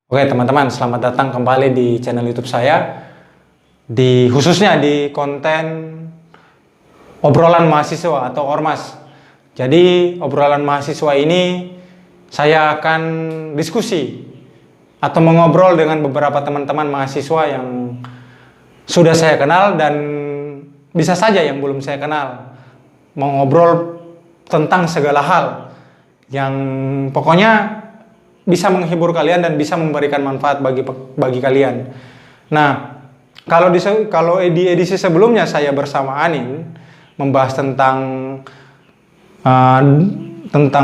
Oke teman-teman, selamat datang kembali di channel YouTube saya, khususnya di konten obrolan mahasiswa atau ormas. Jadi obrolan mahasiswa ini saya akan diskusi atau mengobrol dengan beberapa teman-teman mahasiswa yang sudah saya kenal dan bisa saja yang belum saya kenal. Mengobrol tentang segala hal yang pokoknya bisa menghibur kalian dan bisa memberikan manfaat bagi kalian. Nah, kalau di edisi sebelumnya saya bersama Anin membahas tentang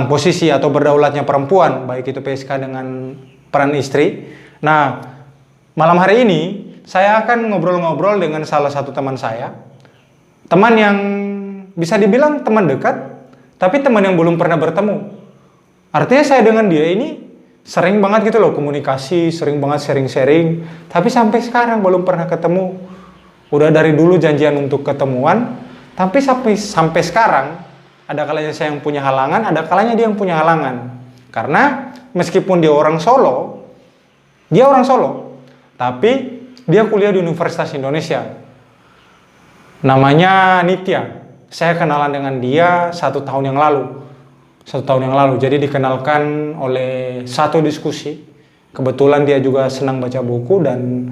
posisi atau berdaulatnya perempuan, baik itu PSK dengan peran istri. Nah, malam hari ini saya akan ngobrol-ngobrol dengan salah satu teman saya, teman yang bisa dibilang teman dekat, tapi teman yang belum pernah bertemu. Artinya saya dengan dia ini sering banget gitu loh komunikasi, sering banget sharing-sharing, tapi sampai sekarang belum pernah ketemu. Udah dari dulu janjian untuk ketemuan, tapi sampai sekarang ada kalanya saya yang punya halangan, ada kalanya dia yang punya halangan. Karena meskipun dia orang Solo, tapi dia kuliah di Universitas Indonesia. Namanya Nitya. Saya kenalan dengan dia 1 tahun yang lalu. Jadi dikenalkan oleh satu diskusi. Kebetulan dia juga senang baca buku dan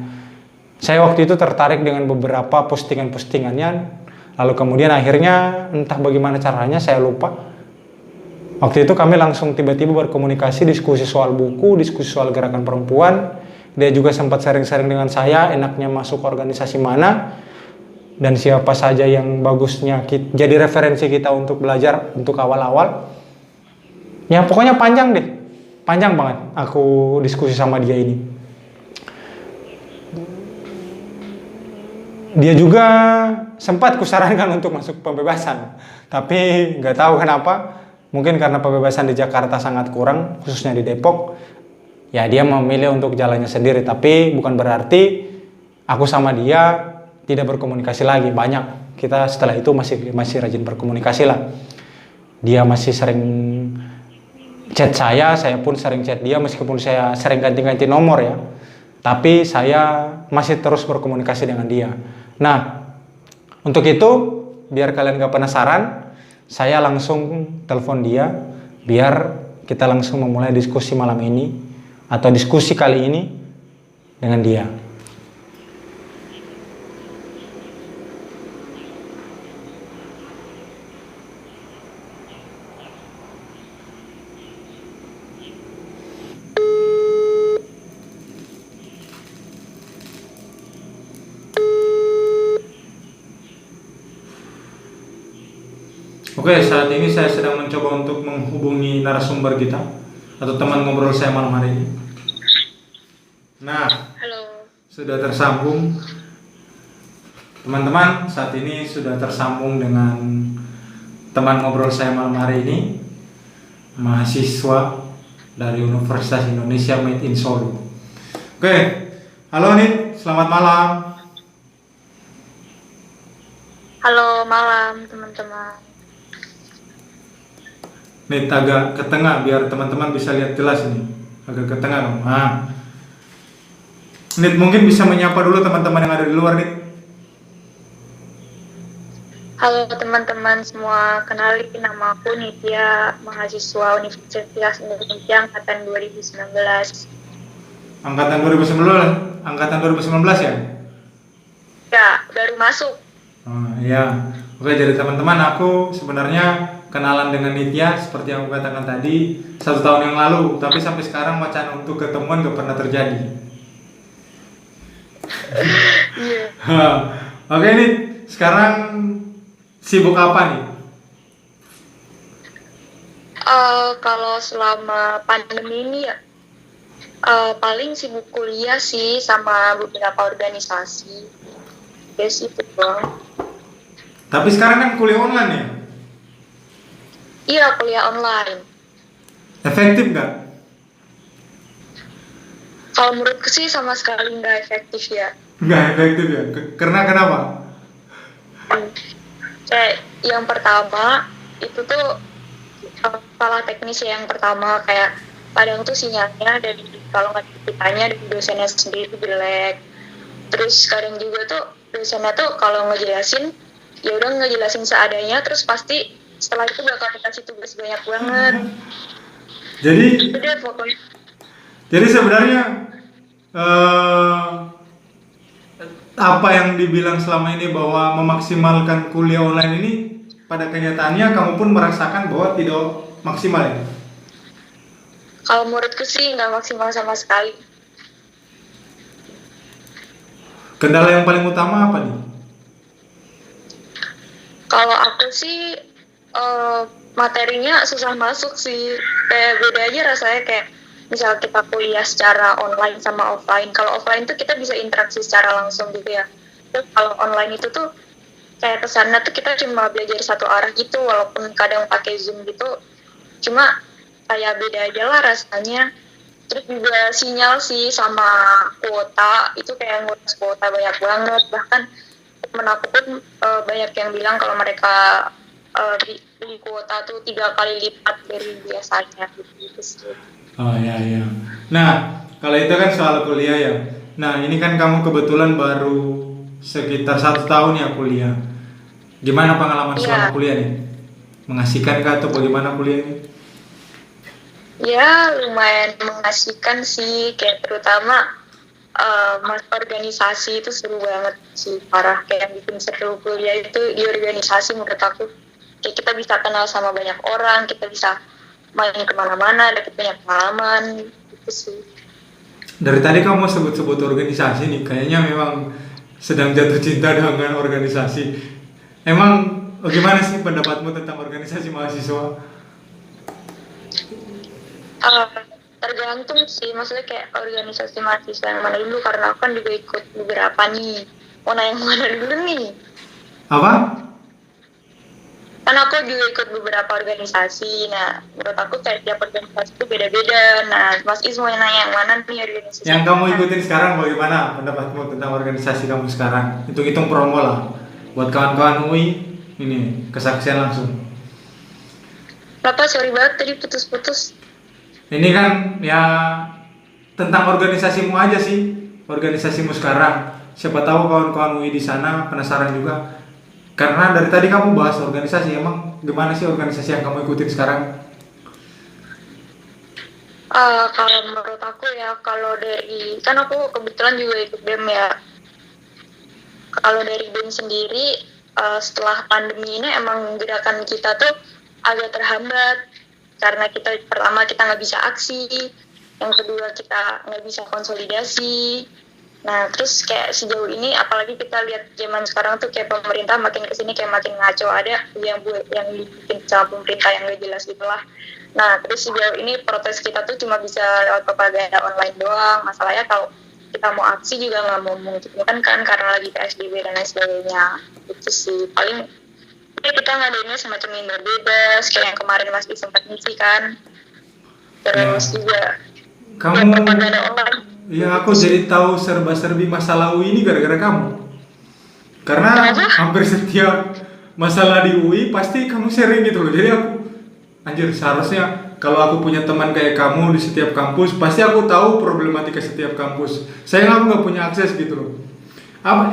saya waktu itu tertarik dengan beberapa postingan-postingannya. Lalu kemudian akhirnya entah bagaimana caranya saya lupa. Waktu itu kami langsung tiba-tiba berkomunikasi, diskusi soal buku, diskusi soal gerakan perempuan. Dia juga sempat sharing-sharing dengan saya enaknya masuk organisasi mana dan siapa saja yang bagusnya jadi referensi kita untuk belajar untuk awal-awal. Ya pokoknya panjang banget aku diskusi sama dia ini. Dia juga sempat kusarankan untuk masuk pembebasan, tapi nggak tahu kenapa, mungkin karena pembebasan di Jakarta sangat kurang, khususnya di Depok. Ya dia memilih untuk jalannya sendiri, tapi bukan berarti aku sama dia tidak berkomunikasi lagi. Banyak kita setelah itu masih rajin berkomunikasi lah. Dia masih sering chat saya pun sering chat dia, meskipun saya sering ganti-ganti nomor ya, tapi saya masih terus berkomunikasi dengan dia. Nah, untuk itu biar kalian gak penasaran, saya langsung telepon dia biar kita langsung memulai diskusi malam ini atau diskusi kali ini dengan dia. Oke, saat ini saya sedang mencoba untuk menghubungi narasumber kita atau teman ngobrol saya malam hari ini. Nah, halo. Sudah tersambung. Teman-teman, saat ini sudah tersambung dengan teman ngobrol saya malam hari ini, mahasiswa dari Universitas Indonesia Made in Solo. Oke, halo Nit, selamat malam. Halo malam teman-teman. Nih agak ke tengah biar teman-teman bisa lihat jelas nih. Agak ke tengah dong. Nah. Nit mungkin bisa menyapa dulu teman-teman yang ada di luar nih. Halo teman-teman semua, kenalin nama aku Nitya, mahasiswa Universitas Indonesia angkatan 2019. Angkatan 2019 ya? Ya, baru masuk. Oh, iya. Oke, jadi teman-teman aku sebenarnya kenalan dengan Nitya seperti yang aku katakan tadi 1 tahun yang lalu, tapi sampai sekarang wacana untuk ketemuan gak pernah terjadi. Oke Nit, sekarang sibuk apa nih? Kalau selama pandemi ini ya paling sibuk kuliah sih sama beberapa organisasi. Ya sih itu doang. Tapi sekarang kan kuliah online ya? Iya, kuliah online. Efektif nggak? Kalau menurutku sih sama sekali nggak efektif ya. Nggak efektif ya? Karena kenapa? Kayak yang pertama itu tuh salah teknis ya. Yang pertama kayak kadang tuh sinyalnya dari kalau nggak ditanya dari dosennya sendiri tuh jelek. Terus kadang juga tuh dosennya tuh kalau ngejelasin ya udah ngejelasin seadanya, terus pasti setelah itu bakal dikasih tugas banyak banget. Jadi Udah pokoknya sebenarnya eh, apa yang dibilang selama ini bahwa memaksimalkan kuliah online ini pada kenyataannya kamu pun merasakan bahwa tidak maksimal ya? kalau menurutku sih nggak maksimal sama sekali. Kendala yang paling utama apa nih? Kalau aku sih materinya susah masuk sih, kayak beda aja rasanya, kayak misal kita kuliah secara online sama offline. Kalau offline tuh kita bisa interaksi secara langsung gitu ya. Terus kalau online itu tuh kayak kesannya tuh kita cuma belajar satu arah gitu, walaupun kadang pakai Zoom gitu. Cuma kayak beda aja lah rasanya. Terus juga sinyal sih sama kuota, itu kayak ngurus kuota banyak banget. Bahkan temen aku pun banyak yang bilang kalau mereka beli kuota tuh 3 kali lipat dari biasanya gitu sih. Oh ya ya. Nah, kalau itu kan soal kuliah ya. Nah, ini kan kamu kebetulan baru sekitar 1 tahun ya kuliah. Gimana pengalaman selama Iya. kuliah nih? Mengasihkan kah atau bagaimana kuliah ini? Ya, lumayan mengasihkan sih, kayak terutama mas organisasi itu seru banget sih, parah. Kayak yang bikin seru kuliah itu di organisasi menurut aku. Kayak kita bisa kenal sama banyak orang, kita bisa main kemana-mana, dapat banyak pengalaman, gitu sih. Dari tadi kamu sebut-sebut organisasi nih, kayaknya memang sedang jatuh cinta dengan organisasi. Emang gimana sih pendapatmu tentang organisasi mahasiswa? Eh, tergantung sih, maksudnya kayak organisasi mahasiswa yang mana dulu, karena aku kan juga ikut beberapa nih. Mau yang mana dulu nih? Apa? Kan aku juga ikut beberapa organisasi. Nah, menurut aku kayak tiap organisasi itu beda-beda. Nah, Mas Is mau nanya yang mana nih organisasi? Yang kamu ikutin sekarang bagaimana pendapatmu tentang organisasi kamu sekarang? Hitung-hitung promo lah buat kawan-kawan UI ini kesaksian langsung. Kenapa? Sorry banget tadi putus-putus. Ini kan ya tentang organisasimu aja sih, organisasimu sekarang. Siapa tahu kawan-kawan UI di sana penasaran juga. Karena dari tadi kamu bahas organisasi, emang gimana sih organisasi yang kamu ikutin sekarang? Kalau menurut aku ya, kalau dari, kan aku kebetulan juga ikut BEM ya. Kalau dari BEM sendiri, setelah pandemi ini emang gerakan kita tuh agak terhambat. Karena pertama kita nggak bisa aksi, yang kedua kita nggak bisa konsolidasi. Nah, terus kayak sejauh ini, apalagi kita lihat zaman sekarang tuh kayak pemerintah makin kesini kayak makin ngaco, ada yang dibikin sama pemerintah yang gak jelas gitulah. Nah, terus sejauh ini protes kita tuh cuma bisa lewat propaganda online doang. Masalahnya kalau kita mau aksi juga nggak mau memungkinkan kan karena lagi PSBB dan lain sebagainya. Itu sih paling ya kita ngadainnya semacam indoor bebas kayak yang kemarin Mas Di sempat ngisi kan. Terus juga ya Kamu, propaganda online. ya aku jadi tahu serba-serbi masalah UI ini gara-gara kamu. Karena Kenapa? hampir setiap masalah di UI pasti kamu sharing gitu loh. Jadi aku, anjir seharusnya kalau aku punya teman kayak kamu di setiap kampus, pasti aku tahu problematika setiap kampus. Sayang aku nggak punya akses gitu loh.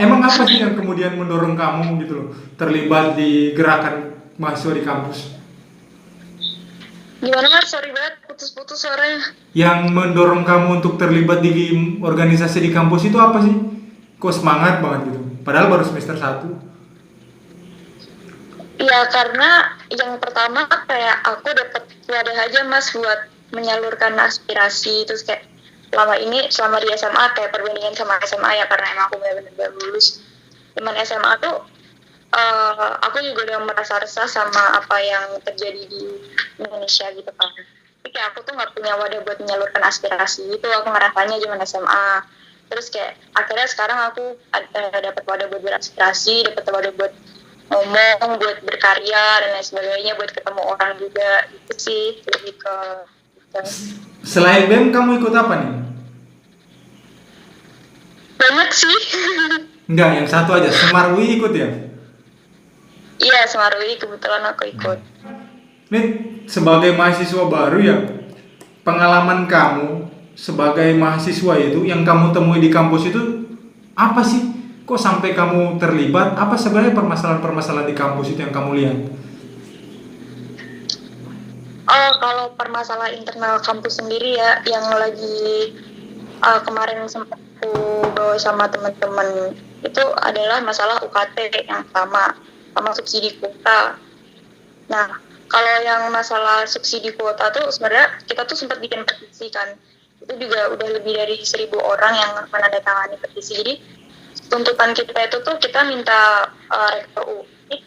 Emang apa sih yang kemudian mendorong kamu gitu loh terlibat di gerakan mahasiswa di kampus? Gimana Mas? Sorry banget putus-putus suaranya. Yang mendorong kamu untuk terlibat di organisasi di kampus itu apa sih? Kok semangat banget gitu? Padahal baru semester 1. Ya karena yang pertama kayak aku dapat wadah aja Mas buat menyalurkan aspirasi. Terus kayak selama di SMA kayak perbandingan sama SMA ya, karena emang aku benar-benar baru lulus. Cuman SMA tuh aku juga udah merasa resah sama apa yang terjadi di Indonesia gitu kan. Tapi kayak aku tuh nggak punya wadah buat menyalurkan aspirasi itu, aku ngerasanya zaman SMA. Terus kayak akhirnya sekarang aku dapat wadah buat beraspirasi, dapat wadah buat ngomong, buat berkarya dan lain sebagainya, buat ketemu orang juga. Itu sih lebih ke gitu. Selain BEM kamu ikut apa nih? Banyak sih. Enggak, yang satu aja. Semar UI ikut ya? Iya, Semarui kebetulan aku ikut. Ini sebagai mahasiswa baru ya, pengalaman kamu sebagai mahasiswa itu yang kamu temui di kampus itu apa sih? Kok sampai kamu terlibat? Apa sebenarnya permasalahan-permasalahan di kampus itu yang kamu lihat? Kalau permasalahan internal kampus sendiri ya, yang lagi kemarin sempat aku bawa sama teman-teman itu adalah masalah UKT yang sama subsidi kuota. Nah, kalau yang masalah subsidi kuota tuh sebenarnya kita tuh sempat bikin petisi kan. Itu juga udah lebih dari 1.000 orang yang menandatangani petisi. Jadi tuntutan kita itu tuh kita minta rektor UI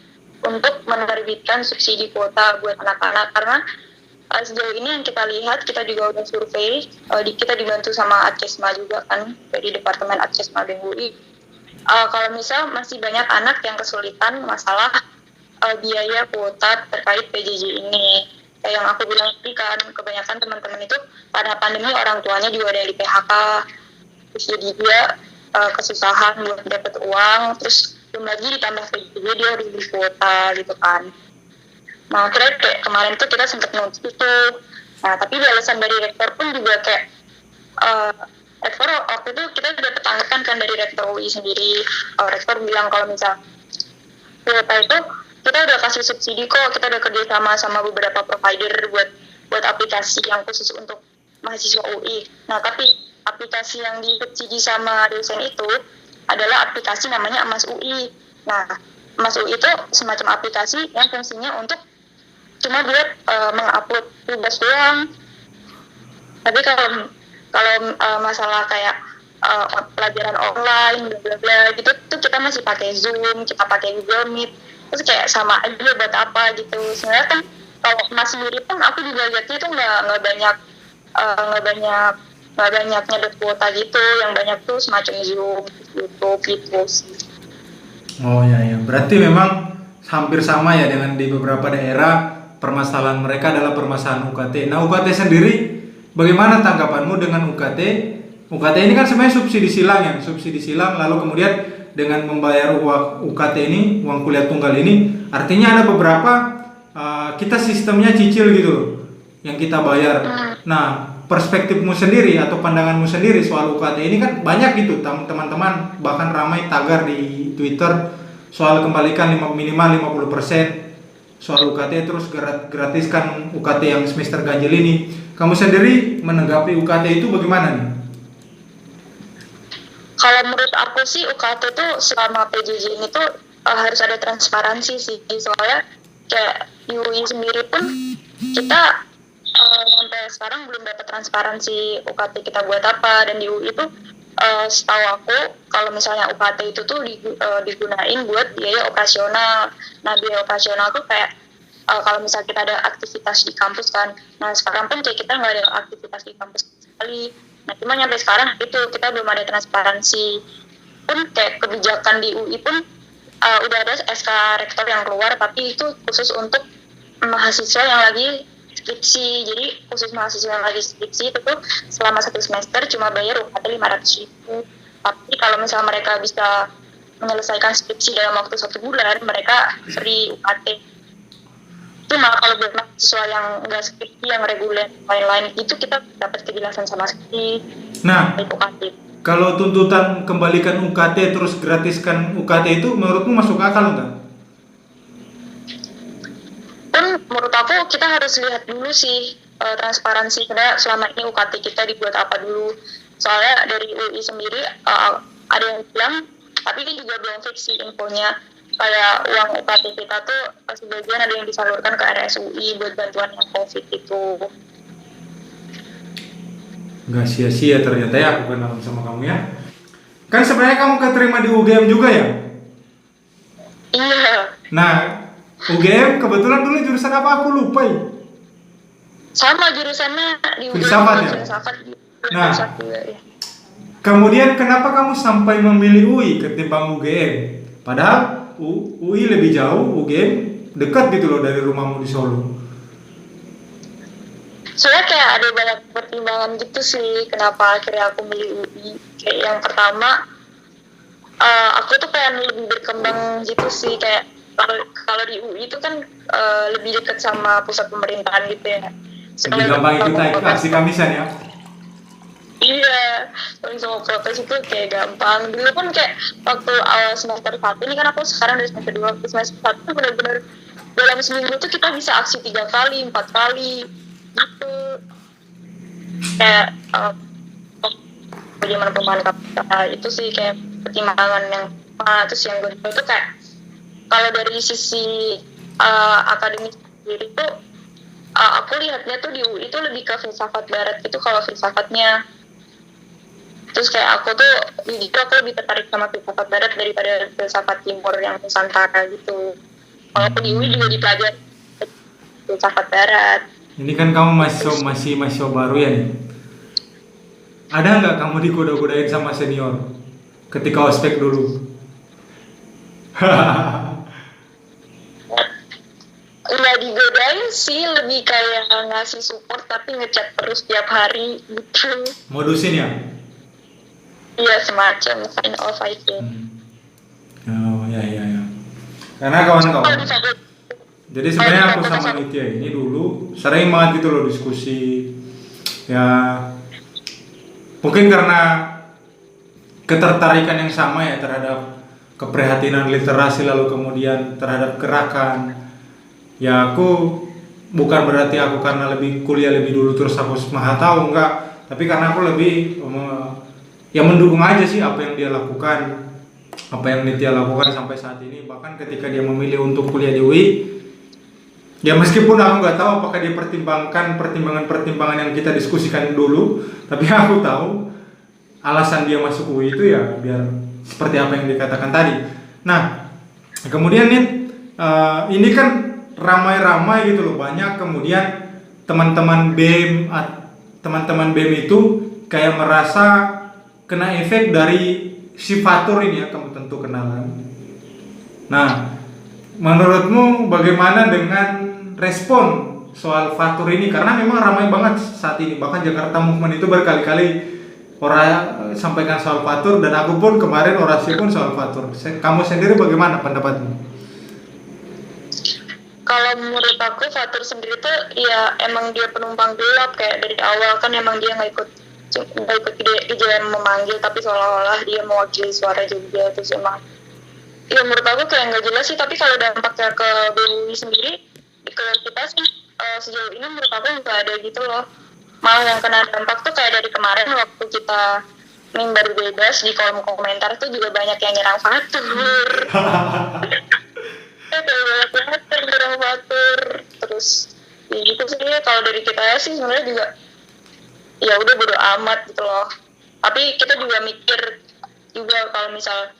untuk menerbitkan subsidi kuota buat anak-anak, karena sejauh ini yang kita lihat, kita juga udah survei, kita dibantu sama Adkesma juga kan, dari Departemen Adkesma BEM UI. Kalau misal masih banyak anak yang kesulitan masalah biaya kuota terkait PJJ ini. Kayak yang aku bilang tadi kan, kebanyakan teman-teman itu pada pandemi orang tuanya juga ada yang di PHK, terus jadi dia kesusahan buat dapat uang, terus belum lagi ditambah PJJ dia harus beli kuota gitu kan. Nah, akhirnya kayak kemarin tuh kita sempat nulis itu. Nah, tapi alasan dari rektor pun juga kayak rektor waktu itu kita sudah petanggakan kan dari rektor UI sendiri. Rektor bilang kalau misal kuota itu kita udah kasih subsidi kok, kita udah kerja sama beberapa provider buat aplikasi yang khusus untuk mahasiswa UI. Nah, tapi aplikasi yang disubsidi sama dosen itu adalah aplikasi namanya Emas UI. Nah, Emas UI itu semacam aplikasi yang fungsinya untuk cuma buat mengupload tugas doang. Tapi kalau masalah kayak pelajaran online bla bla bla gitu tuh kita masih pakai Zoom, kita pakai Google Meet. Terus kayak sama aja buat apa gitu. Sebenarnya kan kalau Mas sendiri pun aku juga lihatnya itu nggak banyak nyedot kuota gitu. Yang banyak tuh semacam Zoom, YouTube gitu sih. Oh ya, berarti memang hampir sama ya dengan di beberapa daerah. Permasalahan mereka adalah permasalahan UKT. Nah, UKT sendiri, bagaimana tanggapanmu dengan UKT? UKT ini kan sebenarnya subsidi silang ya, subsidi silang. Lalu kemudian dengan membayar uang UKT ini, uang kuliah tunggal ini, artinya ada beberapa kita sistemnya cicil gitu loh, yang kita bayar. Nah, perspektifmu sendiri atau pandanganmu sendiri soal UKT ini kan banyak gitu, teman-teman bahkan ramai tagar di Twitter soal kembalikan minimal 50%. Soal UKT terus gratiskan UKT yang semester ganjil ini. Kamu sendiri menanggapi UKT itu bagaimana nih? Kalau menurut aku sih UKT itu selama PJJ ini tuh harus ada transparansi sih. Soalnya kayak di UI sendiri pun kita sampai sekarang belum dapat transparansi UKT kita buat apa. Dan di UI itu setahu aku kalau misalnya UKT itu tuh digunain buat biaya operasional. Nah, biaya operasional tuh kayak kalau misalnya kita ada aktivitas di kampus kan. Nah, sekarang pun kayak kita nggak ada aktivitas di kampus sekali. Nah, cuma sampai sekarang itu kita belum ada transparansi. Pun kayak kebijakan di UI pun udah ada SK rektor yang keluar, tapi itu khusus untuk mahasiswa yang lagi skripsi. Jadi khusus mahasiswa yang lagi skripsi itu tuh selama 1 semester cuma bayar UKT 500.000. Tapi kalau misalnya mereka bisa menyelesaikan skripsi dalam waktu 1 bulan, mereka free UKT. Cuma kalau buat mahasiswa yang nggak skripsi, yang reguler, lain-lain itu kita dapat kejelasan sama sekali. Nah, UKT. kalau tuntutan kembalikan UKT terus gratiskan UKT itu menurutmu masuk akal nggak? Menurut aku kita harus lihat dulu sih transparansi sebenarnya selama ini UKT kita dibuat apa dulu. Soalnya dari UI sendiri ada yang bilang, tapi ini juga belum fix sih infonya, kayak uang UKT kita tuh sebagian ada yang disalurkan ke RSUI buat bantuan yang COVID itu. Nggak sia-sia ternyata ya aku kenal sama kamu ya. Kan sebenarnya kamu keterima di UGM juga ya? Iya. Nah, UGM kebetulan dulu jurusan apa aku lupa ya. Sama jurusannya di UGM. Filsafat ya? Filsafat. Nah, juga, ya. Kemudian kenapa kamu sampai memilih UI ketimbang UGM? Padahal UI lebih jauh, UGM dekat gitu loh dari rumahmu di Solo. Soalnya kayak ada banyak pertimbangan gitu sih kenapa akhirnya aku milih UI. Kayak yang pertama, aku tuh pengen lebih berkembang gitu sih, kayak kalau di UI itu kan lebih dekat sama pusat pemerintahan gitu ya. Lebih gampang ikut aksi kamisan ya. Iya, kalau sama protes itu kayak gampang. Dulu pun kayak waktu awal semester 1 ini kan aku sekarang dari semester 2 ke semester 1 tuh benar-benar dalam seminggu tuh kita bisa aksi 3 kali, 4 kali gitu. Kayak bagaimana pemahaman kita itu sih kayak pertimbangan yang terus yang kedua itu kayak kalau dari sisi akademis sendiri tuh aku lihatnya tuh di UI itu lebih ke filsafat barat gitu kalau filsafatnya. Terus kayak aku tuh lebih tertarik sama filsafat barat daripada filsafat timur yang Nusantara gitu. Walaupun di UI juga dipelajari filsafat barat. Ini kan kamu masih mahasiswa baru ya nih. Ada nggak kamu digoda-godain sama senior ketika ospek dulu? Nggak digodain sih, lebih kayak ngasih support tapi ngechat terus tiap hari gitu. Modusin ya? Iya, semacam sign off aja. Oh ya. Karena kawan-kawan. Jadi sebenarnya aku sama Nitya ini dulu sering banget gitu loh diskusi. Ya mungkin karena ketertarikan yang sama ya terhadap keprihatinan literasi lalu kemudian terhadap gerakan. Ya aku bukan berarti aku karena lebih kuliah lebih dulu terus aku maha tahu, enggak. Tapi karena aku lebih ya mendukung aja sih apa yang dia lakukan, apa yang Nitya lakukan sampai saat ini. Bahkan ketika dia memilih untuk kuliah di UI, ya meskipun aku nggak tahu apakah dia pertimbangkan pertimbangan yang kita diskusikan dulu, tapi aku tahu alasan dia masuk UI itu ya biar seperti apa yang dikatakan tadi. Nah, kemudian nih ini kan ramai-ramai gitu loh, banyak kemudian teman-teman BEM itu kayak merasa kena efek dari si Fatur ini ya, kamu tentu kenalan. Nah, menurutmu bagaimana dengan respon soal Fatur ini? Karena memang ramai banget saat ini, bahkan Jakarta Movement itu berkali-kali orang sampaikan soal Fatur, dan aku pun kemarin orasi pun soal Fatur. Kamu sendiri bagaimana pendapatmu? Kalau menurut aku Fatur sendiri tuh ya emang dia penumpang gelap, kayak dari awal kan emang dia nggak ikut IJM memanggil, tapi seolah-olah dia mewakili suara Jogja. Terus emang ya menurut aku kayak nggak jelas sih. Tapi kalau dampaknya ke BUI sendiri, ke kita sih sejauh ini menurut aku nggak ada gitu loh. Malah yang kena dampak tuh kayak dari kemarin waktu kita mimbar bebas, di kolom komentar tuh juga banyak yang nyerang Fatur. Kayak banyak banget yang nyerang Fatur. Terus ya gitu sih, kalau dari kita ya sih sebenarnya juga ya udah bodo amat gitu loh. Tapi kita juga mikir juga kalau misal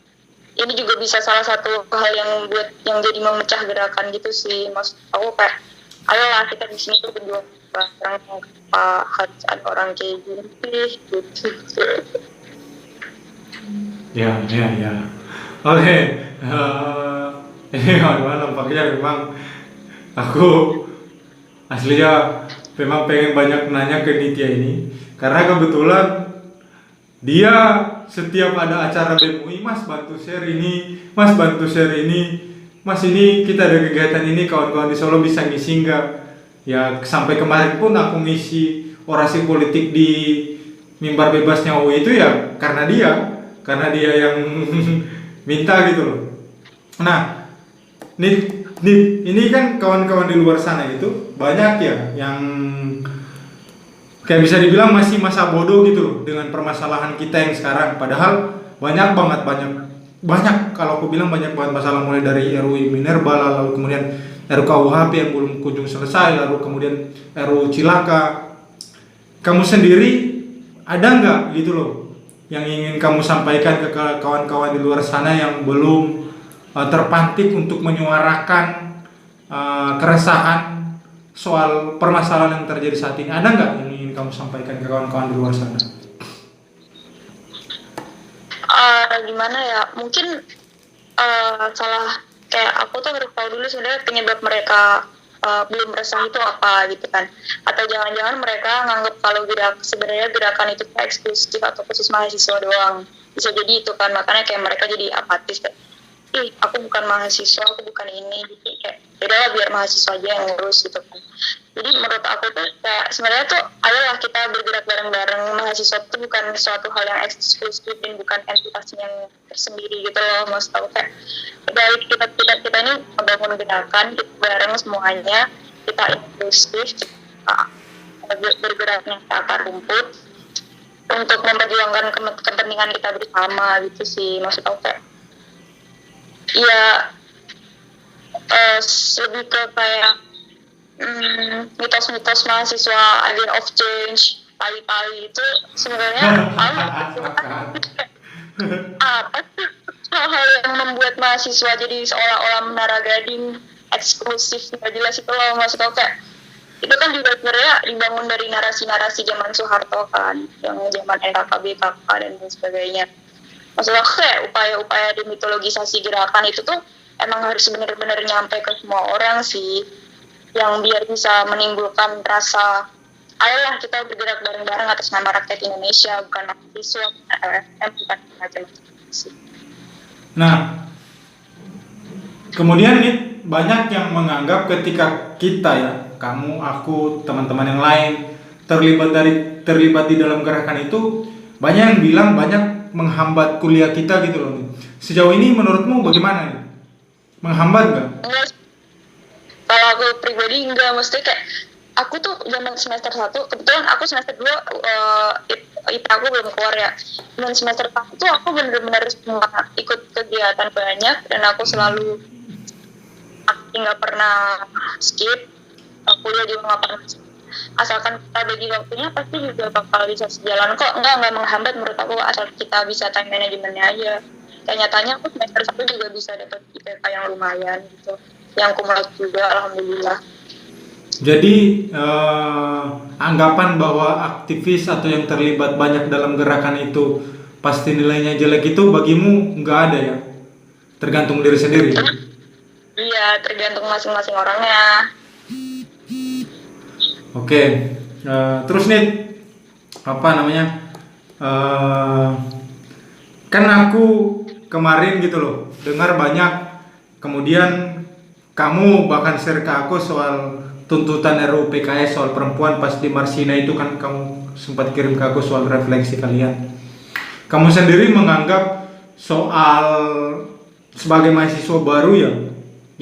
ini juga bisa salah satu hal yang buat yang jadi memecah gerakan gitu sih. Maksud aku kayak ayolah kita di sini tuh berjuang bareng, apa harus ada orang kayak gini gitu. Ya. Oke. Ini kawan-kawan nampaknya memang aku aslinya memang pengen banyak nanya ke Nitya ini, karena kebetulan dia setiap ada acara BEM UI, Mas bantu share ini, Mas bantu share ini, Mas ini kita ada kegiatan ini, kawan-kawan di Solo bisa ngisi nggak? Ya sampai kemarin pun aku ngisi orasi politik di mimbar bebasnya UI itu ya karena dia yang minta gitu loh. Nah, ini kan kawan-kawan di luar sana itu banyak ya yang kayak bisa dibilang masih masa bodoh gitu loh dengan permasalahan kita yang sekarang. Padahal banyak kalau aku bilang banyak banget masalah, mulai dari RUU Minerba, lalu kemudian RUKUHP yang belum kunjung selesai, lalu kemudian RUU Cilaka. Kamu sendiri ada nggak gitu loh yang ingin kamu sampaikan ke kawan-kawan di luar sana yang belum terpantik untuk menyuarakan keresahan soal permasalahan yang terjadi saat ini? Ada nggak yang ingin kamu sampaikan ke kawan-kawan di luar sana? Gimana ya, mungkin salah kayak aku tuh harus tahu dulu sebenarnya penyebab mereka belum resah itu apa gitu kan, atau jangan-jangan mereka nganggap kalau sebenarnya gerakan itu eksklusif atau khusus mahasiswa doang. Bisa jadi itu kan, makanya kayak mereka jadi apatis kayak, aku bukan mahasiswa, aku bukan ini gitu, kayak yaudah biar mahasiswa aja yang ngurus gitu kan. Jadi menurut aku tuh kayak sebenarnya tuh ayolah kita bergerak bareng-bareng. Mahasiswa itu bukan suatu hal yang eksklusif dan bukan entitas yang tersendiri gitu loh. Maksud aku kayak baik kita ini membangun gerakan kita bareng semuanya, kita inklusif, bergeraknya ke akar rumput untuk memperjuangkan kepentingan kita bersama gitu sih. Maksud aku kayak ya lebih ke kayak mitos-mitos mahasiswa agent of change pali-pali itu sebenarnya apa sih hal-hal yang membuat mahasiswa jadi seolah-olah menara gading eksklusif nggak jelas itu loh. Maksud aku kayak itu kan juga sebenarnya dibangun dari narasi-narasi zaman Soeharto kan, yang zaman NKKBKK dan sebagainya. Maksud aku kayak upaya-upaya demitologisasi gerakan itu tuh emang harus benar-benar nyampe ke semua orang sih, yang biar bisa menimbulkan rasa ayolah kita bergerak bareng-bareng atas nama rakyat Indonesia, bukan mahasiswa, bukan macam-macam sih. Nah, kemudian nih banyak yang menganggap ketika kita ya, kamu, aku, teman-teman yang lain terlibat di dalam gerakan itu, banyak yang bilang banyak menghambat kuliah kita gitu loh. Sejauh ini menurutmu bagaimana nih? Menghambat nggak? Kalau aku pribadi enggak, mesti kayak aku tuh zaman semester 1, kebetulan aku semester 2 IPA aku belum keluar ya. Dan semester 1 tuh aku benar-benar semua ikut kegiatan banyak dan aku selalu nggak pernah skip, kuliah juga nggak pernah skip. Asalkan kita bagi waktunya pasti juga bakal bisa sejalan kok. Nggak menghambat menurut aku, asal kita bisa time manajemennya aja. Nyatanya aku semester 1 juga bisa dapat IPK yang lumayan gitu, yang kumulatif juga alhamdulillah. Jadi anggapan bahwa aktivis atau yang terlibat banyak dalam gerakan itu pasti nilainya jelek itu bagimu nggak ada ya? Tergantung diri sendiri. Iya, tergantung masing-masing orangnya. Oke, terus nih apa namanya? Kan aku kemarin gitu loh dengar banyak, kemudian kamu bahkan share ke aku soal tuntutan RUU PKS soal perempuan pas di Marsina itu, kan kamu sempat kirim ke aku soal refleksi kalian. Kamu sendiri menganggap soal sebagai mahasiswa baru ya,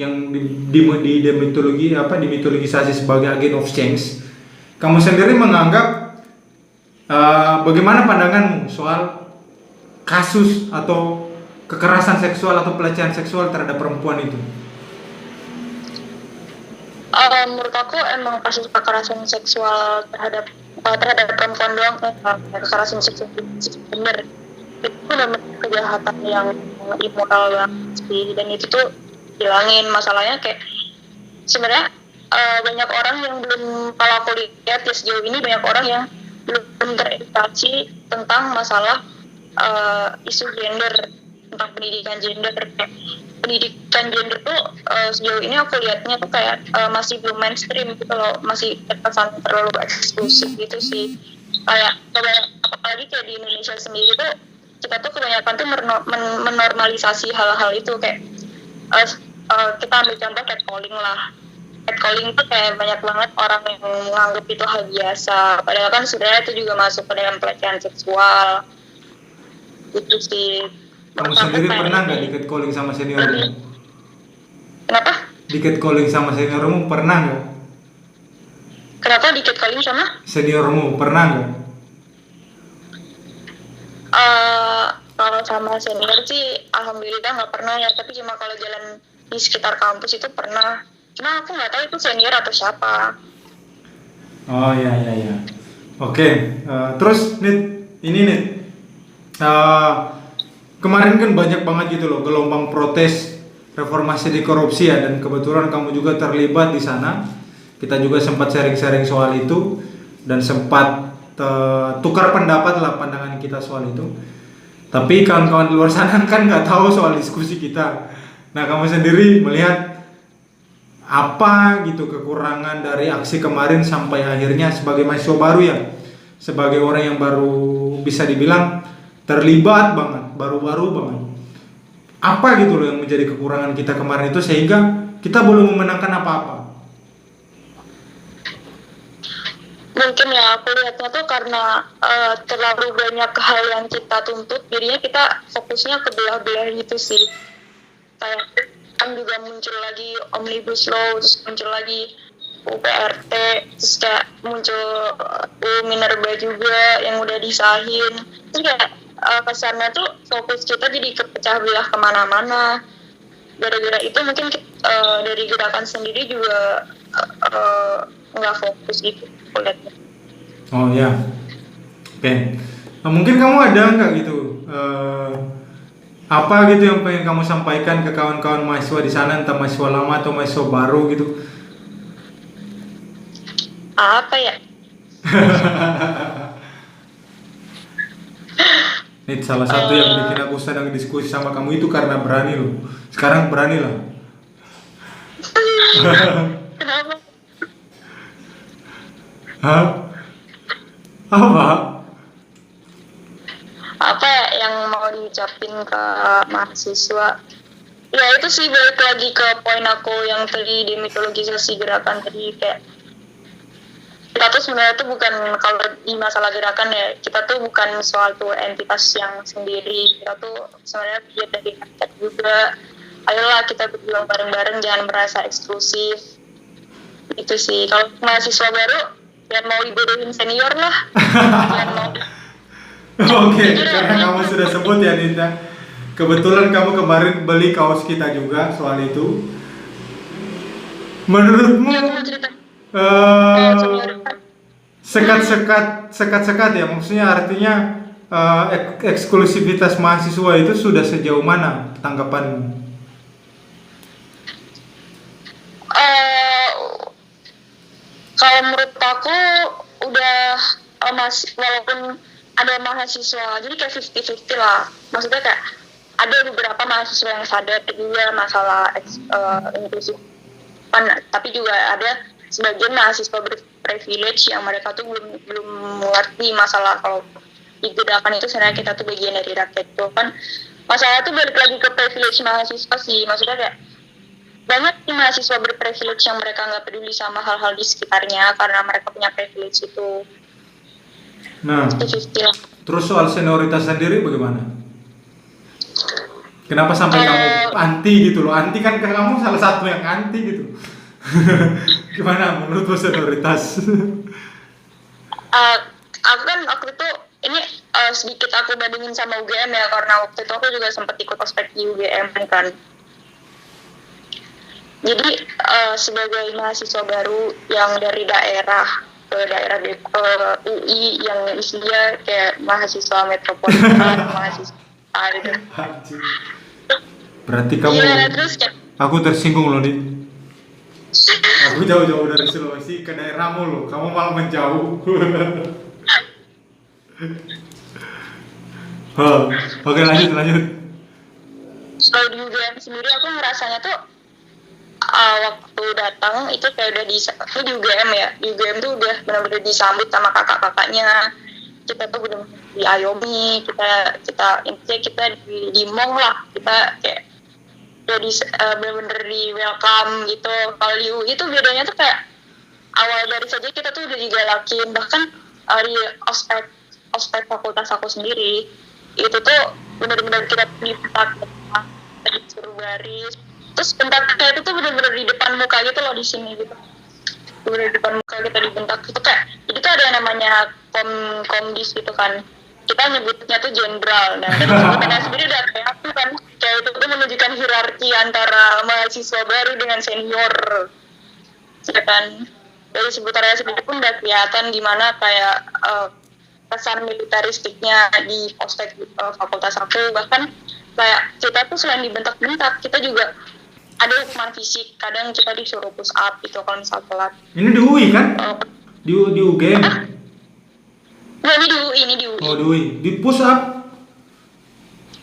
yang dimitologisasi sebagai agent of change, kamu sendiri menganggap bagaimana pandanganmu soal kasus atau kekerasan seksual atau pelecehan seksual terhadap perempuan itu? Menurut aku emang kasus kekerasan seksual terhadap perempuan doang, kekerasan seksual bener itu benar-benar kejahatan yang immoral banget sih, dan itu tuh hilangin. Masalahnya kayak sebenarnya banyak orang yang belum, kalau aku lihat ya sejauh ini banyak orang yang belum teredukasi tentang masalah isu gender, tentang pendidikan gender. Pendidikan gender tuh sejauh ini aku lihatnya tuh kayak masih belum mainstream gitu loh, masih terkesan terlalu eksklusif gitu sih. Kayak apalagi kayak di Indonesia sendiri tuh kita tuh kebanyakan tuh menormalisasi hal-hal itu, kayak kita ambil contoh catcalling lah. Catcalling tuh kayak banyak banget orang yang menganggap itu hal biasa, padahal kan sebenarnya itu juga masuk ke dalam pelecehan seksual. Itu sih. Kamu sendiri pernah nggak di catcalling sama seniormu? Kenapa? Di catcalling sama seniormu pernah nggak? Kenapa di catcalling sama? Seniormu pernah nggak? Kalau sama senior sih alhamdulillah nggak pernah ya, tapi cuma kalau jalan di sekitar kampus itu pernah. Cuma aku nggak tahu itu senior atau siapa. Oh iya. Oke, terus Nit, kemarin kan banyak banget gitu loh gelombang protes reformasi di korupsi ya, dan kebetulan kamu juga terlibat di sana. Kita juga sempat sharing-sharing soal itu dan sempat tukar pendapat lah, pandangan kita soal itu. Tapi kawan-kawan di luar sana kan nggak tahu soal diskusi kita. Nah, kamu sendiri melihat apa gitu kekurangan dari aksi kemarin sampai akhirnya sebagai mahasiswa baru ya, sebagai orang yang baru bisa dibilang terlibat banget, baru-baru banget. Apa gitu loh yang menjadi kekurangan kita kemarin itu sehingga kita belum memenangkan apa-apa? Mungkin ya aku lihatnya tuh karena terlalu banyak hal yang kita tuntut, jadinya kita fokusnya ke belah-belah gitu sih. Kayak kan juga muncul lagi omnibus law, terus muncul lagi UPRT, terus kayak muncul Minerba juga yang udah disahin. Terus kayak kesannya tuh fokus kita jadi kepecah belah kemana-mana. Gara-gara itu mungkin dari gerakan sendiri juga nggak fokus gitu aku lihatnya. Oh ya, oke. Nah, mungkin kamu ada nggak gitu apa gitu yang pengen kamu sampaikan ke kawan-kawan mahasiswa di sana, entah mahasiswa lama atau mahasiswa baru gitu? Apa ya? Ini salah satu yang bikin aku sedang diskusi sama kamu itu karena berani loh. Sekarang berani lah. Kenapa? Hah? Apa? Apa ya yang mau diucapin ke mahasiswa? Ya itu sih balik lagi ke poin aku yang tadi demitologisasi gerakan tadi, kayak kita tuh sebenarnya tuh bukan, kalau di masalah gerakan ya, kita tuh bukan suatu entitas yang sendiri, kita tuh sebenarnya bagian dari rakyat juga. Ayolah kita berjuang bareng-bareng, jangan merasa eksklusif. Itu sih. Kalau mahasiswa baru jangan mau dibodohin senior lah. Jangan mau. Oke, karena kamu sudah sebut ya Nita. Kebetulan kamu kemarin beli kaos kita juga soal itu. Menurutmu Ya, aku mau cerita. sekat-sekat ya, maksudnya artinya eksklusivitas mahasiswa itu sudah sejauh mana tanggapanmu? Kalau menurut aku udah walaupun ada mahasiswa, jadi kayak 50-50 lah. Maksudnya kayak ada beberapa mahasiswa yang sadar juga masalah inklusif, tapi juga ada sebagian mahasiswa berprivilege yang mereka tuh belum mengerti masalah kalau di gerakan itu sebenarnya kita tuh bagian dari rakyat itu kan. Masalah tuh balik lagi ke privilege mahasiswa sih, maksudnya kayak banyak sih mahasiswa berprivilege yang mereka nggak peduli sama hal-hal di sekitarnya karena mereka punya privilege itu. Nah, 50-50 lah. terus soal senioritas sendiri bagaimana? Kenapa sampai kamu anti gitu loh? Anti kan kamu salah satu yang anti gitu. Gimana menurutmu senioritas? Aku kan waktu itu ini sedikit aku bandingin sama UGM ya, karena waktu itu aku juga sempat ikut ospek di UGM kan. Jadi sebagai mahasiswa baru yang dari daerah ke daerah UI yang isinya kayak mahasiswa metropolitan, mahasiswa gitu. Berarti kamu, Iya, terus kayak aku tersinggung loh nih. Aku jauh-jauh dari Sulawesi ke daerahmu loh, kamu malah menjauh. Oke, lanjut. kalau di UGM sendiri aku ngerasanya tuh waktu datang itu kayak udah ini di UGM ya, di UGM tuh udah benar-benar disambut sama kakak-kakaknya. Kita tuh benar diayomi, kita dimong lah, kita kayak jadi benar-benar di welcome gitu. Kalau di UI itu bedanya tuh kayak awal dari saja kita tuh udah digalakin, bahkan di ospek fakultas aku sendiri itu tuh benar-benar kita dibentak, disuruh baris, terus bentaknya itu tuh benar-benar di depan muka gitu loh, di sini gitu, benar di depan muka kita dibentak itu kayak. Jadi tuh ada yang namanya komdis gitu kan, kita nyebutnya tuh jenderal. Nah dari sebutannya sendiri udah kayak aku kan, kayak itu tuh menunjukkan hierarki antara mahasiswa baru dengan senior ya kan. Dari sebutannya sendiri pun udah kelihatan gimana kayak kesan militaristiknya di ospek fakultas aku. Bahkan kayak kita tuh selain dibentak-bentak, kita juga ada hukuman fisik, kadang kita disuruh push up gitu kalau misal telat. Ini di UI kan? Di UGM? Nah, ini di UI. Oh, di UI. Di push up?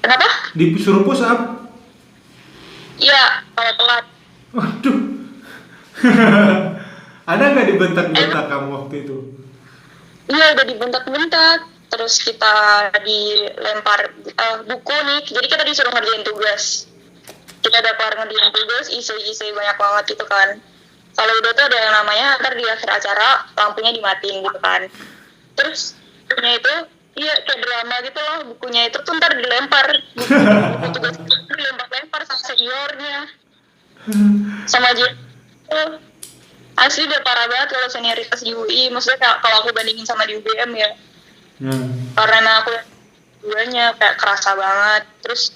Kenapa? Disuruh push up? Iya, kalau telat. Waduh. Ada nggak dibentak-bentak kamu waktu itu? Iya, udah dibentak-bentak. Terus kita dilempar buku nih, jadi kita disuruh ngerjain tugas. Kita ada keluar ngerjain tugas, isi banyak banget gitu kan. kalau udah tuh ada yang namanya ntar di akhir acara lampunya dimatiin gitu kan. Terus bukunya itu iya kayak drama gitu loh, bukunya itu tuh ntar dilempar, buku tugas itu dilempar-lempar sama seniornya sama aja. Asli udah parah banget kalau senioritas di UI, maksudnya kalau aku bandingin sama di UGM ya. Karena aku duanya kayak kerasa banget. Terus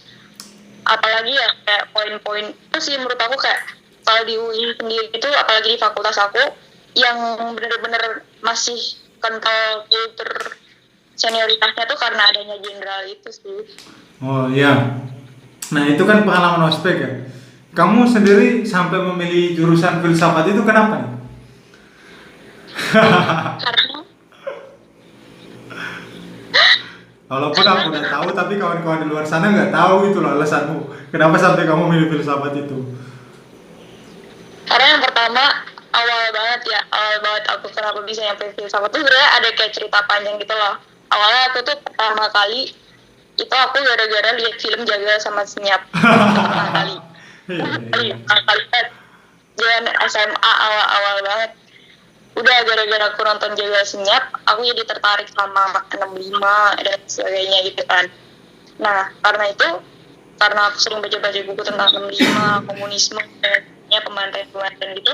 apalagi ya kayak poin-poin itu sih menurut aku kayak kalau di UI sendiri itu, apalagi di fakultas aku yang bener-bener masih kental kultur senioritasnya tuh karena adanya jenderal itu sih. Oh iya. Nah itu kan pengalaman ospek ya. Kamu sendiri sampai memilih jurusan filsafat itu kenapa nih? Karena Walaupun aku udah tahu, tapi kawan-kawan di luar sana nggak tahu gitu loh alasanmu. Kenapa sampai kamu milih filsafat itu? Karena yang pertama awal banget aku kenapa bisa nyampe filsafat tuh sebenarnya ada kayak cerita panjang gitu loh. Awalnya aku tuh pertama kali itu aku gara-gara lihat film Jaga sama Senyap pertama kali. Jangan SMA awal-awal banget. Udah gara-gara aku nonton Jaga Senyap, aku jadi tertarik sama 65 dan sebagainya gitu kan. Nah karena aku sering baca-baca buku tentang 65, komunisme, dan pembantaian gitu.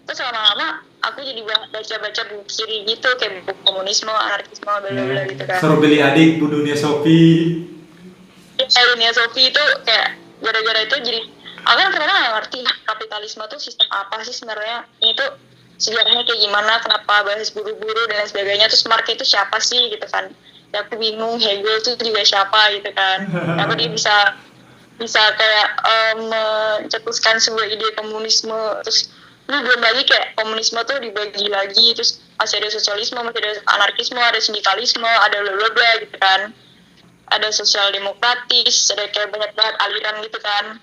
Terus lama-lama aku jadi baca-baca buku kiri gitu, kayak buku komunisme, anarkisme, bla-bla gitu kan. Suruh beli adik Bu Dunia Sophie. Dunia Sophie itu kayak gara-gara itu jadi aku kan ternyata nggak ngerti kapitalisme tuh sistem apa sih sebenarnya. Ini tuh sejarahnya kayak gimana, kenapa bahas buru-buru dan lain sebagainya. Terus Marx itu siapa sih gitu kan. Ya aku bingung, Hegel tuh juga siapa gitu kan. Kenapa dia bisa kayak mencetuskan sebuah ide komunisme. Terus belum lagi kayak komunisme tuh dibagi lagi, terus masih ada sosialisme, masih ada anarkisme, ada sindikalisme, ada bla bla gitu kan, ada sosial demokratis, ada kayak banyak banget aliran gitu kan.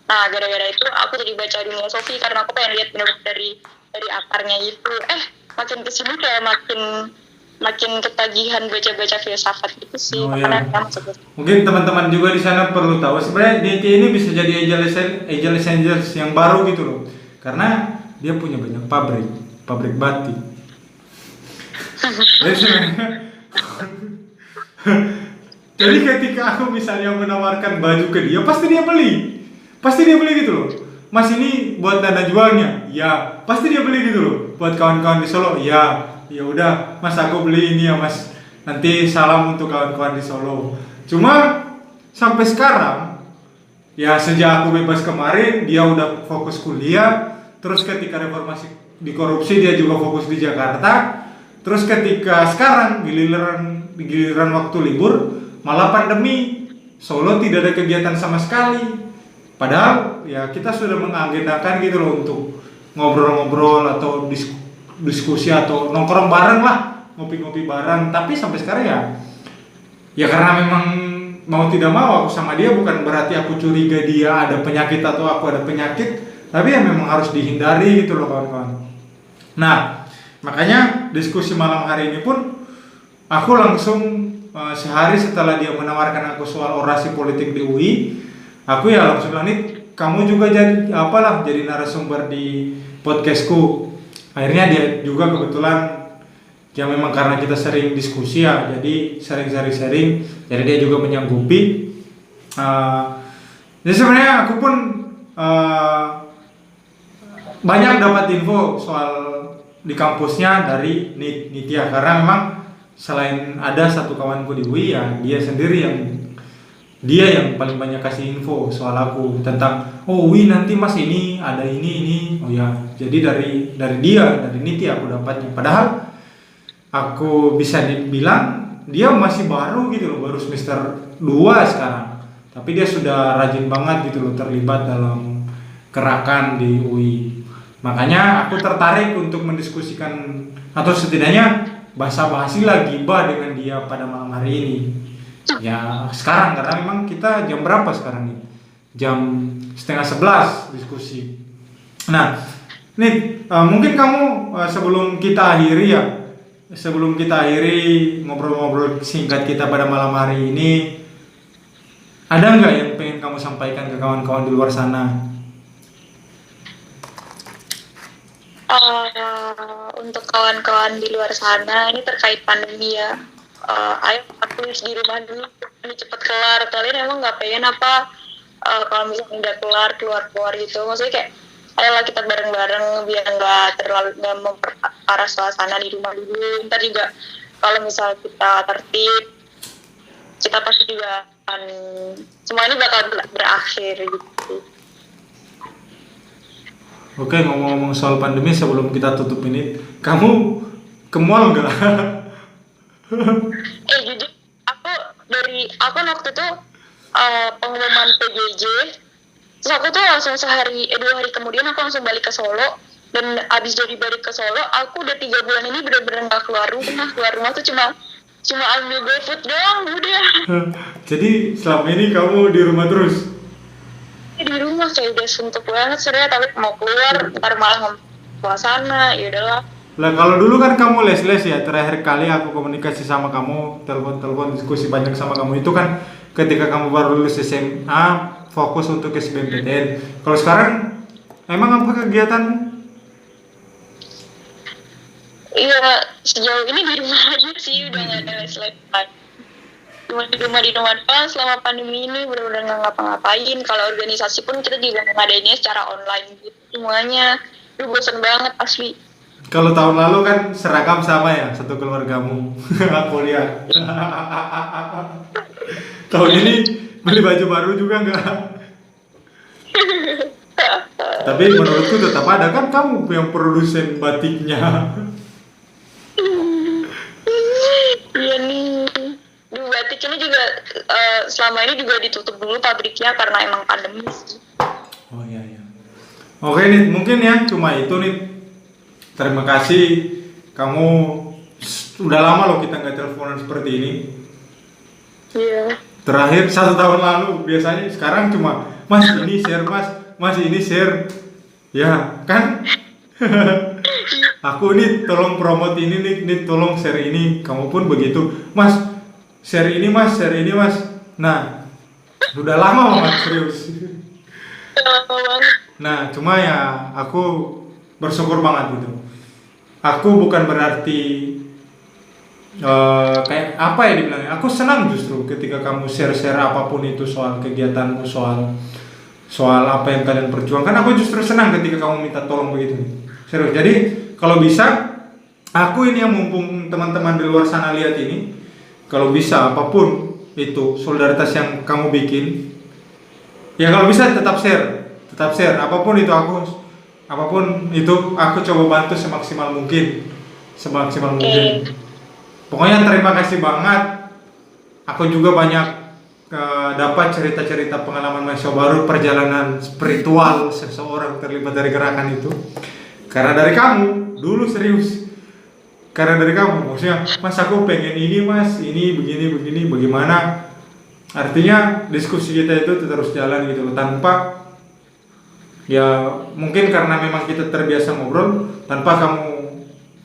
Nah gara-gara itu aku jadi baca Dunia Sophie karena aku pengen lihat bener-bener dari akarnya itu. Makin kesini kayak makin ketagihan baca-baca filsafat gitu sih. Iya. Mungkin teman-teman juga di sana perlu tahu sebenarnya DT ini bisa jadi Ageless Angels yang baru gitu loh, karena dia punya banyak pabrik batik. Jadi sebenarnya jadi ketika aku misalnya menawarkan baju ke dia, pasti dia beli gitu loh. Mas ini buat dana jualnya, ya pasti dia beli gitu loh. Buat kawan-kawan di Solo, ya udah Mas aku beli ini ya Mas. Nanti salam untuk kawan-kawan di Solo. Cuma sampai sekarang, ya sejak aku bebas kemarin, dia udah fokus kuliah. Terus ketika reformasi di korupsi dia juga fokus di Jakarta. Terus ketika sekarang giliran waktu libur, malah pandemi, Solo tidak ada kegiatan sama sekali. Padahal ya kita sudah mengagendakan gitu loh untuk ngobrol-ngobrol atau diskusi atau nongkrong bareng lah, ngopi-ngopi bareng. Tapi sampai sekarang ya karena memang mau tidak mau aku sama dia, bukan berarti aku curiga dia ada penyakit atau aku ada penyakit, tapi ya memang harus dihindari gitu loh kawan-kawan. Nah makanya diskusi malam hari ini pun aku langsung sehari setelah dia menawarkan aku soal orasi politik di UI, aku ya langsung bilang, nih kamu juga jadi narasumber di podcastku. Akhirnya dia juga kebetulan ya memang karena kita sering diskusi ya, jadi sering sharing, jadi dia juga menyanggupi. Jadi sebenarnya aku pun banyak dapat info soal di kampusnya dari Nitya, karena memang selain ada satu kawanku di UI ya dia sendiri yang paling banyak kasih info soal aku tentang UI nanti Mas ini ada ini. Oh ya, jadi dari Nitya aku dapatnya. Padahal aku bisa dibilang dia masih baru gitu loh, baru semester 2 sekarang. Tapi dia sudah rajin banget gitu loh terlibat dalam gerakan di UI. Makanya aku tertarik untuk mendiskusikan atau setidaknya basa-basi lah gibah dengan dia pada malam hari ini. Ya sekarang karena memang kita jam berapa sekarang nih? Jam 10:30 diskusi. Nah, nih mungkin kamu sebelum kita akhiri ngobrol-ngobrol singkat kita pada malam hari ini, ada nggak yang pengen kamu sampaikan ke kawan-kawan di luar sana? Untuk kawan-kawan di luar sana, ini terkait pandemi ya. Ayo aktivis di rumah dulu, ini cepet kelar. Kalian emang nggak pengen apa kalau misalnya udah keluar gitu? Maksudnya kayak, ayolah kita bareng-bareng biar nggak memperparah suasana di rumah dulu. Ntar juga kalau misalnya kita tertib, kita pasti juga akan semua ini bakal berakhir gitu. Oke, ngomong-ngomong soal pandemi sebelum kita tutup ini, kamu ke mall nggak? Jujur aku waktu itu pengumuman PJJ, terus aku tuh langsung 2 hari kemudian aku langsung balik ke Solo, dan abis dari balik ke Solo aku udah 3 bulan ini bener-bener nggak keluar rumah tuh cuma ambil GoFood doang udah. Jadi selama ini kamu di rumah terus? Di rumah kayak udah suntuk banget sebenarnya, tapi mau keluar ntar malah suasana, ya udahlah. Lah kalau dulu kan kamu les-les ya, terakhir kali aku komunikasi sama kamu, telepon-telepon diskusi banyak sama kamu itu kan ketika kamu baru lulus SMA, fokus untuk SBMPTN. Kalau sekarang emang apa kegiatan? Iya, sejauh ini di rumah aja sih, udah nggak ada les-les lagi. Cuma di rumah doang selama pandemi ini, benar-benar nggak ngapa-ngapain. Kalau organisasi pun kita juga ngadainnya secara online gitu semuanya. Duh, bosan banget asli. Kalau tahun lalu kan seragam sama ya, satu keluargamu. Aku lihat. Tahun ini beli baju baru juga enggak? Tapi menurutku tetap ada, kan kamu yang produsen batiknya. Iya nih. Duh, batik ini juga selama ini juga ditutup dulu pabriknya karena emang pandemi sih. Oh iya. Oke nih, mungkin ya cuma itu nih. Terima kasih, kamu udah lama loh kita nggak teleponan seperti ini. Iya. Terakhir 1 tahun lalu, biasanya sekarang cuma mas ini share, mas ini share, ya kan? Aku nih tolong promote ini nih tolong share ini, kamu pun begitu, mas share ini mas. Nah, udah lama banget serius. Lama banget. Nah, cuma ya aku bersyukur banget gitu. Aku bukan berarti kayak apa ya dibilangnya. Aku senang justru ketika kamu share apapun itu soal kegiatanmu, soal apa yang kalian perjuangkan. Aku justru senang ketika kamu minta tolong begitu. Serius. Jadi kalau bisa, aku ini yang mumpung teman-teman di luar sana lihat ini, kalau bisa apapun itu solidaritas yang kamu bikin, ya kalau bisa tetap share apapun itu aku coba bantu semaksimal mungkin. Pokoknya terima kasih banget. Aku juga banyak dapat cerita-cerita pengalaman mahasiswa baru, perjalanan spiritual seseorang terlibat dari gerakan itu karena dari kamu dulu, serius. Karena dari kamu, maksudnya mas aku pengen ini mas, ini begini bagaimana. Artinya diskusi kita itu terus jalan gitu loh, tanpa ya mungkin karena memang kita terbiasa ngobrol, tanpa kamu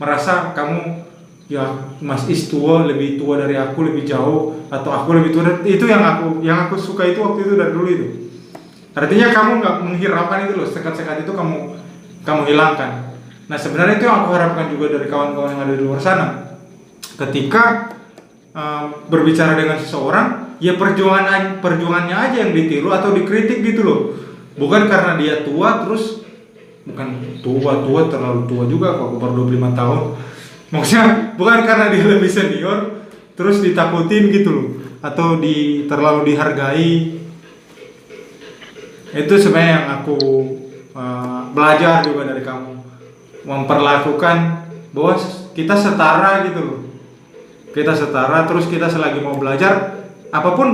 merasa kamu ya mas Is lebih tua dari aku, lebih jauh, atau aku lebih tua. Itu yang aku suka itu waktu itu, dari dulu itu. Artinya kamu nggak menghiraukan itu loh, sekat-sekat itu kamu hilangkan. Nah sebenarnya itu yang aku harapkan juga dari kawan-kawan yang ada di luar sana. Ketika berbicara dengan seseorang, ya perjuangannya aja yang ditiru atau dikritik gitu loh. Bukan karena dia tua terus, bukan tua terlalu tua juga, kok aku baru 25 tahun. Maksudnya bukan karena dia lebih senior terus ditakutin gitu loh, atau terlalu dihargai. Itu sebenarnya yang aku belajar juga dari kamu, memperlakukan bahwa kita setara gitu loh. Kita setara, terus kita selagi mau belajar apapun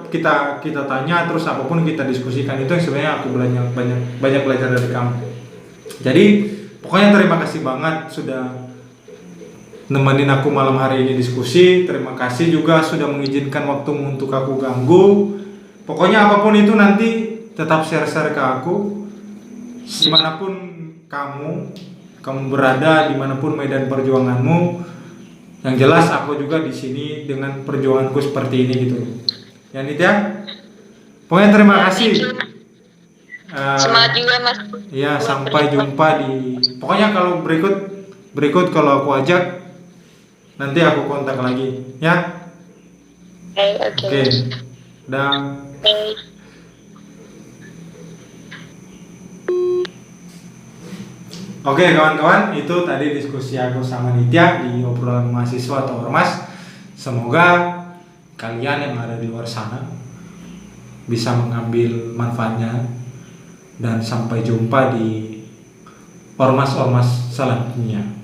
kita tanya, terus apapun kita diskusikan. Itu yang sebenarnya aku banyak belajar dari kamu. Jadi pokoknya terima kasih banget sudah nemenin aku malam hari ini diskusi. Terima kasih juga sudah mengizinkan waktumu untuk aku ganggu. Pokoknya apapun itu nanti tetap share ke aku. Dimanapun kamu berada, dimanapun medan perjuanganmu. Yang jelas aku juga di sini dengan perjuanganku seperti ini gitu. Ya Nitya, pokoknya terima kasih. Semangat juga Mas. Ya, Buat sampai berjuang. jumpa di. Pokoknya kalau berikut kalau aku ajak, nanti aku kontak lagi, ya. Oke. Oke. Dan Oke. oke kawan-kawan, itu tadi diskusi aku sama Nitya di obrolan mahasiswa atau ormas. Semoga kalian yang ada di luar sana bisa mengambil manfaatnya, dan sampai jumpa di ormas-ormas selanjutnya.